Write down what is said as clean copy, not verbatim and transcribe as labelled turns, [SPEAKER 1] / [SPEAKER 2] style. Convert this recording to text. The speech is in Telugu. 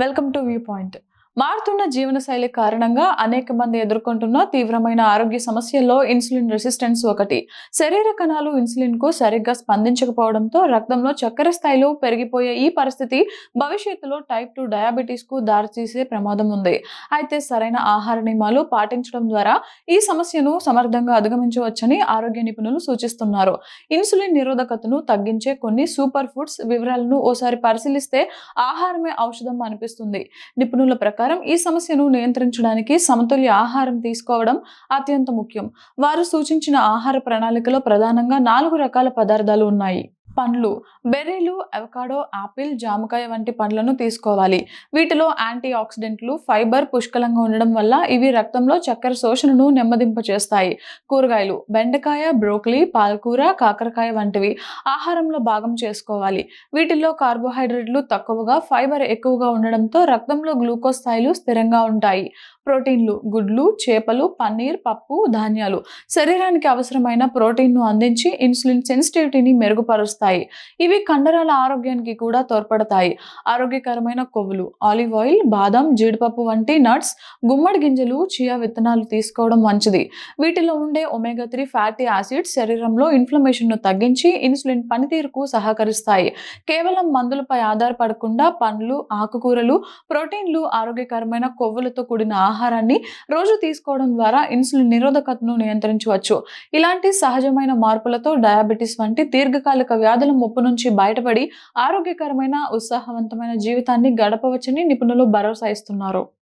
[SPEAKER 1] Welcome to view point. మారుతున్న జీవనశైలి కారణంగా అనేక మంది ఎదుర్కొంటున్న తీవ్రమైన ఆరోగ్య సమస్యల్లో ఇన్సులిన్ రెసిస్టెన్స్ ఒకటి. శరీర కణాలు ఇన్సులిన్ కు సరిగ్గా స్పందించకపోవడంతో రక్తంలో చక్కెర స్థాయిలు పెరిగిపోయే ఈ పరిస్థితి భవిష్యత్తులో టైప్ 2 డయాబెటీస్ కు దారితీసే ప్రమాదం ఉంది. అయితే సరైన ఆహార నియమాలు పాటించడం ద్వారా ఈ సమస్యను సమర్థంగా అధిగమించవచ్చని ఆరోగ్య నిపుణులు సూచిస్తున్నారు. ఇన్సులిన్ నిరోధకతను తగ్గించే కొన్ని సూపర్ ఫుడ్స్ వివరాలను ఓసారి పరిశీలిస్తే ఆహారమే ఔషధం అనిపిస్తుంది. నిపుణుల ప్రకారం ఈ సమస్యను నియంత్రించడానికి సమతుల్య ఆహారం తీసుకోవడం అత్యంత ముఖ్యం. వారు సూచించిన ఆహార ప్రణాళికలో ప్రధానంగా 4 రకాల పదార్థాలు ఉన్నాయి. పండ్లు, బెర్రీలు, అవకాడో, ఆపిల్, జామకాయ వంటి పండ్లను తీసుకోవాలి. వీటిలో యాంటీ ఆక్సిడెంట్లు, ఫైబర్ పుష్కలంగా ఉండడం వల్ల ఇవి రక్తంలో చక్కెర శోషణను నెమ్మదింపచేస్తాయి. కూరగాయలు, బెండకాయ, బ్రోకలీ, పాలకూర, కాకరకాయ వంటివి ఆహారంలో భాగం చేసుకోవాలి. వీటిల్లో కార్బోహైడ్రేట్లు తక్కువగా, ఫైబర్ ఎక్కువగా ఉండడంతో రక్తంలో గ్లూకోజ్ స్థాయిలు స్థిరంగా ఉంటాయి. ప్రోటీన్లు, గుడ్లు, చేపలు, పన్నీర్, పప్పు, ధాన్యాలు శరీరానికి అవసరమైన ప్రోటీన్ను అందించి ఇన్సులిన్ సెన్సిటివిటీని మెరుగుపరుస్తాయి. ఇవి కండరాల ఆరోగ్యానికి కూడా తోడ్పడతాయి. ఆరోగ్యకరమైన కొవ్వులు, ఆలివ్ ఆయిల్, బాదం, జీడిపప్పు వంటి నట్స్, గుమ్మడి గింజలు, చియా విత్తనాలు తీసుకోవడం మంచిది. వీటిలో ఉండే ఒమేగా 3 ఫ్యాటీ యాసిడ్స్ శరీరంలో ఇన్ఫ్లమేషన్ను తగ్గించి ఇన్సులిన్ పనితీరుకు సహకరిస్తాయి. కేవలం మందులపై ఆధారపడకుండా పండ్లు, ఆకుకూరలు, ప్రోటీన్లు, ఆరోగ్యకరమైన కొవ్వులతో కూడిన ఆహారాన్ని రోజు తీసుకోవడం ద్వారా ఇన్సులిన్ నిరోధకతను నియంత్రించవచ్చు. ఇలాంటి సహజమైన మార్పులతో డయాబెటిస్ వంటి దీర్ఘకాలిక వ్యాధుల ముప్పు నుంచి బయటపడి ఆరోగ్యకరమైన, ఉత్సాహవంతమైన జీవితాన్ని గడపవచ్చని నిపుణులు భరోసా ఇస్తున్నారు.